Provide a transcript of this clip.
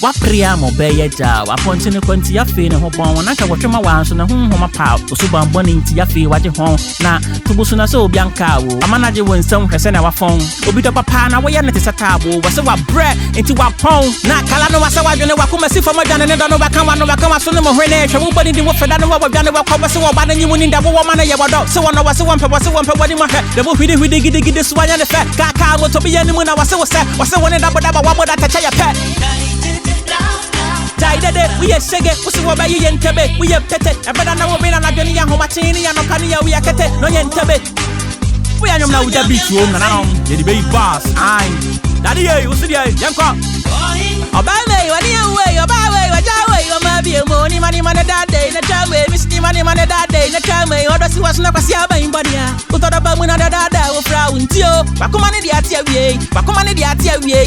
Wapria mo beya ja waponti ne konti ya fe ne ho bon na ka wotwema wanso ne honhoma pa oso bamboni nti ya fe waje hon na tubusu na so obi anka wo amanaje wonsam hwese na wafon obi to papa na wo ye ne tesatabo wase wa bre nti wapon na kala no wase wadwene wakoma si fama dwane ne do no baka wa so ne mo hwene hwe wo bodi ndi wo feda no wo dwane wakoma se wo ba na nyimu ni ndabo wo ma na ye wodo se wo no wase wo mpe wadi ma hwe de bo hwidi gide suanya ne fe ka wo to be ye ni mu na wase wo ne dabo wa boda tacha ya pe Dide, we are shaggy, what's what by you yentabe, we have petted, and better now we are not getting young homachini and Okania, we are kete, no yentabe. We are now with the beach room, and now, the baby boss, I'm Daddy, what's the yanko? Obey, what do you way, or maybe money, that day, the time, Mr. Money, that day, the time, or does he was not a siaba in body? Put out about another dada, or frown, Tio, Bakumani the Atia, Bakumani the Atia, yay!